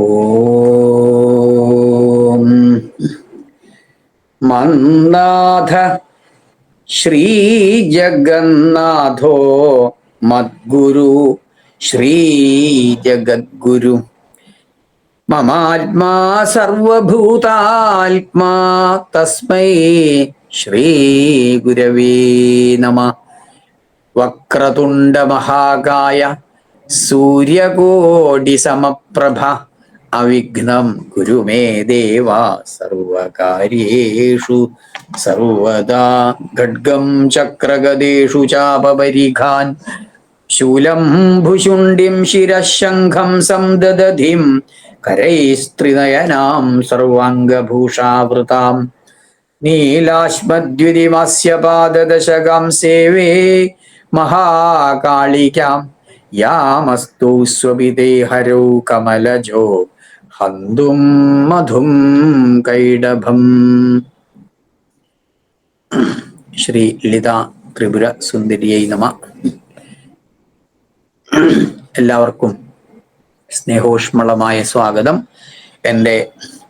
ഓം മന്ദാഥ ശ്രീജഗന്നാഥോ മദ്ഗുരു ശ്രീജഗദ്ഗുരു മമാത്മാ സർവഭൂതാത്മാ തസ്മൈ ശ്രീഗുരവേ നമഃ. വക്രതുണ്ട മഹാകായ സൂര്യകോടി സമപ്രഭ അവിഘ്നം കുരു മേ ദേവ സർവകാര്യേഷു സർവദാ. ഖഡ്ഗം ചക്രഗദേഷു ചാപപരിഘാൻ ശൂലം ഭുശുണ്ഡിം ശിരശംഖം സംദദധിം കരൈസ്ത്രിനയനാം സർവാംഗഭൂഷാവൃതാം നീലാശ്മദ്വിതിമസ്യ പാദദശകം സേവേ മഹാകാളികാം യാമസ്തു സ്വപിതേ ഹരൗ കമലജോ ഹന്തും മധും കൈഡഭം. ശ്രീ ലളിതാ ത്രിപുര സുന്ദരിയൈ നമഃ. എല്ലാവർക്കും സ്നേഹോഷ്മളമായ സ്വാഗതം. എൻ്റെ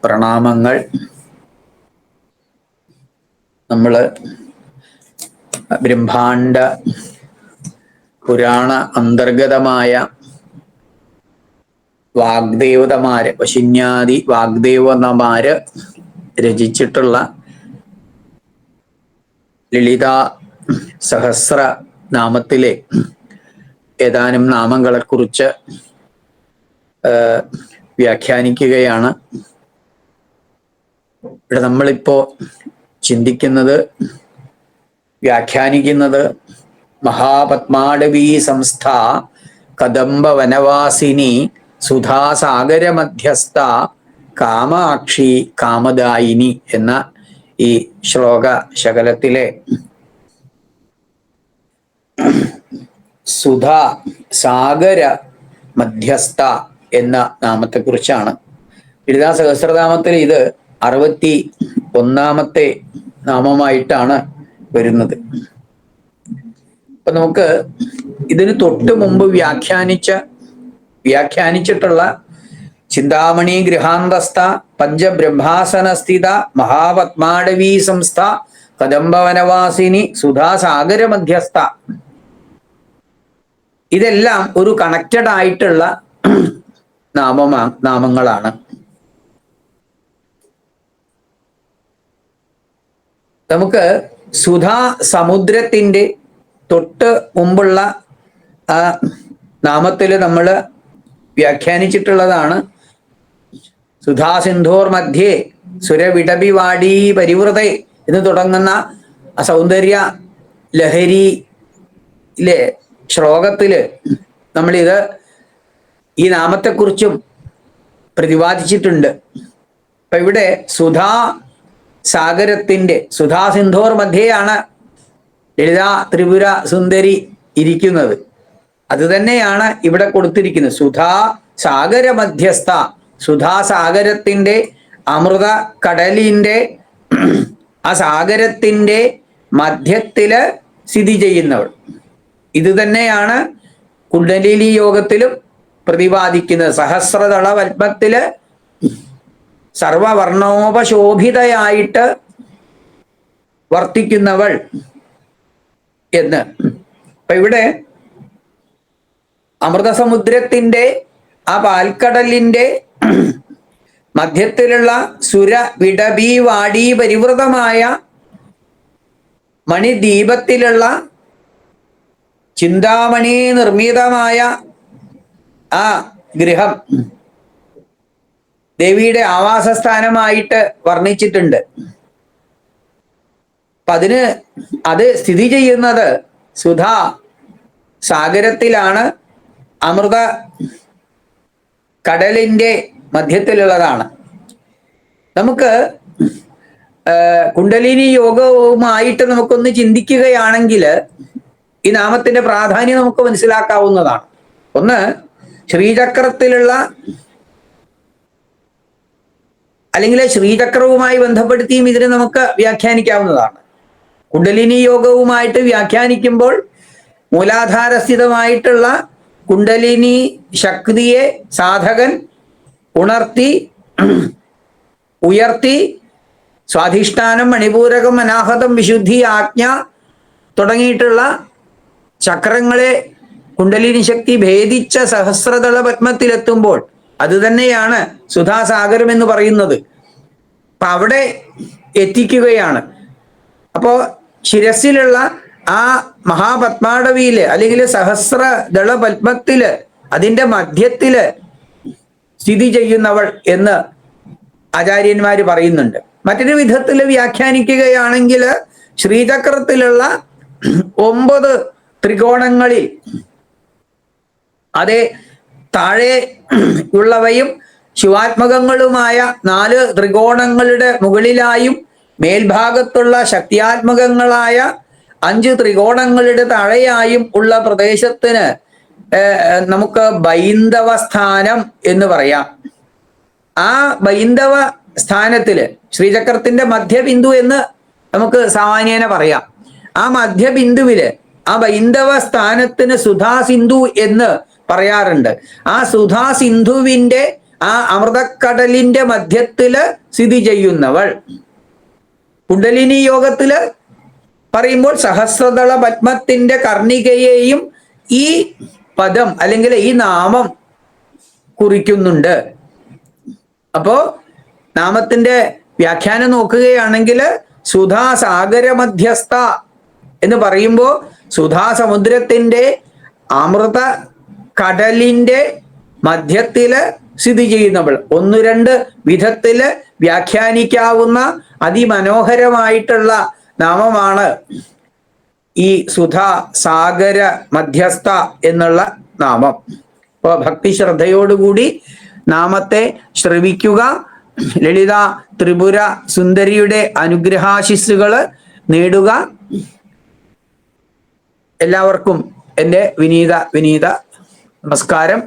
പ്രണാമങ്ങൾ. നമ്മൾ ബ്രഹ്മാണ്ഡ പുരാണ അന്തർഗതമായ വാഗ്ദേവതമാര്, വശിന്യാദി വാഗ്ദേവതമാര് രചിച്ചിട്ടുള്ള ലളിതാ സഹസ്ര നാമത്തിലെ ഏതാനും നാമങ്ങളെ കുറിച്ച് വ്യാഖ്യാനിക്കുകയാണ്. ഇവിടെ നമ്മളിപ്പോ ചിന്തിക്കുന്നത്, വ്യാഖ്യാനിക്കുന്നത് മഹാപത്മാടവീ സംസ്ഥ കദംബ വനവാസിനി സുധാസാഗര മധ്യസ്ഥ കാമാക്ഷി കാമദായിനി എന്ന ഈ ശ്ലോക ശകലത്തിലെ സുധാ സാഗര മധ്യസ്ഥ എന്ന നാമത്തെക്കുറിച്ചാണ്. ലളിതാ സഹസ്രനാമത്തിൽ ഇത് 61 നാമമായിട്ടാണ് വരുന്നത്. അപ്പൊ നമുക്ക് ഇതിന് തൊട്ട് മുമ്പ് വ്യാഖ്യാനിച്ചിട്ടുള്ള ചിന്താമണി ഗൃഹാന്തസ്ഥ പഞ്ചബ്രഹ്മാസനസ്ഥിത മഹാപത്മാടവീ സംസ്ഥ കദംബവനവാസിനി സുധാസാഗര മധ്യസ്ഥ, ഇതെല്ലാം ഒരു കണക്റ്റഡ് ആയിട്ടുള്ള നാമങ്ങളാണ്. നമുക്ക് സുധാ സമുദ്രത്തിന്റെ തൊട്ട് മുമ്പുള്ള ആ നാമത്തിൽ നമ്മൾ വ്യാഖ്യാനിച്ചിട്ടുള്ളതാണ്. സുധാസിന്ധോർ മധ്യേ സുരവിടബിവാടീ പരിവൃതേ എന്ന് തുടങ്ങുന്ന ആ സൗന്ദര്യ ലഹരിയിലെ ശ്ലോകത്തില് നമ്മളിത് ഈ നാമത്തെക്കുറിച്ചും പ്രതിപാദിച്ചിട്ടുണ്ട്. അപ്പൊ ഇവിടെ സുധാ സാഗരത്തിന്റെ സുധാസിന്ധോർ മധ്യയാണ് ലളിതാ ത്രിപുര സുന്ദരി ഇരിക്കുന്നത്. അത് തന്നെയാണ് ഇവിടെ കൊടുത്തിരിക്കുന്നത്. സുധാ സാഗര മധ്യസ്ഥ, സുധാസാഗരത്തിന്റെ അമൃത കടലിന്റെ ആ സാഗരത്തിന്റെ മധ്യത്തില് സ്ഥിതി ചെയ്യുന്നവൾ. ഇത് തന്നെയാണ് കുണ്ഡലിനി യോഗത്തിലും പ്രതിപാദിക്കുന്നത്. സഹസ്രദള പത്മത്തില് സർവവർണോപശോഭിതയായിട്ട് വർത്തിക്കുന്നവൾ എന്ന്. അപ്പൊ ഇവിടെ അമൃതസമുദ്രത്തിന്റെ ആ പാൽക്കടലിന്റെ മധ്യത്തിലുള്ള സുര വിടബി വാടി പരിവൃതമായ മണിദീപത്തിലുള്ള ചിന്താമണി നിർമ്മിതമായ ആ ഗൃഹം ദേവിയുടെ ആവാസസ്ഥാനമായിട്ട് വർണ്ണിച്ചിട്ടുണ്ട്. അപ്പൊ അത് സ്ഥിതി ചെയ്യുന്നത് സുധാ സാഗരത്തിലാണ്, അമൃത കടലിന്റെ മധ്യത്തിലുള്ളതാണ്. നമുക്ക് കുണ്ഡലിനി യോഗവുമായിട്ട് നമുക്കൊന്ന് ചിന്തിക്കുകയാണെങ്കിൽ ഈ നാമത്തിന്റെ പ്രാധാന്യം നമുക്ക് മനസ്സിലാക്കാവുന്നതാണ്. ഒന്ന്, ശ്രീചക്രത്തിലുള്ള അല്ലെങ്കിൽ ശ്രീചക്രവുമായി ബന്ധപ്പെടുത്തിയും ഇതിനെ നമുക്ക് വ്യാഖ്യാനിക്കാവുന്നതാണ്. കുണ്ഡലിനി യോഗവുമായിട്ട് വ്യാഖ്യാനിക്കുമ്പോൾ മൂലാധാരസ്ഥിതമായിട്ടുള്ള കുണ്ഡലിനി ശക്തിയെ സാധകൻ ഉണർത്തി ഉയർത്തി സ്വാധിഷ്ഠാനം, മണിപൂരകം, അനാഹതം, വിശുദ്ധി, ആജ്ഞ തുടങ്ങിയിട്ടുള്ള ചക്രങ്ങളെ കുണ്ടലിനി ശക്തി ഭേദിച്ച സഹസ്രദള പത്മത്തിലെത്തുമ്പോൾ അത് തന്നെയാണ് സുധാസാഗരം എന്ന് പറയുന്നത്. അപ്പൊ അവിടെ എത്തിക്കുകയാണ്. അപ്പോ ശിരസിലുള്ള ആ മഹാപത്മാടവിയില് അല്ലെങ്കിൽ സഹസ്രദള പത്മത്തില് അതിന്റെ മധ്യത്തില് സ്ഥിതി ചെയ്യുന്നവൾ എന്ന് ആചാര്യന്മാര് പറയുന്നുണ്ട്. മറ്റൊരു വിധത്തിൽ വ്യാഖ്യാനിക്കുകയാണെങ്കിൽ ശ്രീചക്രത്തിലുള്ള 9 ത്രികോണങ്ങളിൽ അതേ താഴെ ഉള്ളവയും ശിവാത്മകങ്ങളുമായ 4 ത്രികോണങ്ങളുടെ മുകളിലായും മേൽഭാഗത്തുള്ള ശക്തിയാത്മകങ്ങളായ 5 ത്രികോണങ്ങളുടെ താഴെയായും ഉള്ള പ്രദേശത്തിന് നമുക്ക് ബൈന്ദവ സ്ഥാനം എന്ന് പറയാം. ആ ബൈന്ദവ സ്ഥാനത്തില് ശ്രീചക്രത്തിന്റെ മധ്യബിന്ദു എന്ന് നമുക്ക് സാമാന്യേന പറയാം. ആ മധ്യബിന്ദുവില് ആ ബൈന്ദവ സ്ഥാനത്തിന് സുധാസിന്ധു എന്ന് പറയാറുണ്ട്. ആ സുധാസിന്ധുവിന്റെ ആ അമൃതക്കടലിന്റെ മധ്യത്തില് സ്ഥിതി ചെയ്യുന്നവൾ. കുണ്ടലിനി യോഗത്തില് പറയുമ്പോൾ സഹസ്രദള പത്മത്തിന്റെ കർണികയെയും ഈ പദം അല്ലെങ്കിൽ ഈ നാമം കുറിക്കുന്നുണ്ട്. അപ്പോ നാമത്തിന്റെ വ്യാഖ്യാനം നോക്കുകയാണെങ്കിൽ സുധാസാഗര മധ്യസ്ഥ എന്ന് പറയുമ്പോൾ സുധാസമുദ്രത്തിന്റെ അമൃത കടലിന്റെ മധ്യത്തില് സ്ഥിതി ചെയ്യുന്നവൾ. 1-2 വിധത്തില് വ്യാഖ്യാനിക്കാവുന്ന അതിമനോഹരമായിട്ടുള്ള നാമമാണ് ഈ സുധാസാഗര മധ്യസ്ഥ എന്നുള്ള നാമം. അപ്പോൾ ഭക്തി ശ്രദ്ധയോടുകൂടി നാമത്തെ ശ്രവിക്കുക. ലളിത ത്രിപുര സുന്ദരിയുടെ അനുഗ്രഹാശിസ്സുകൾ നേടുക. എല്ലാവർക്കും എൻ്റെ വിനീത നമസ്കാരം.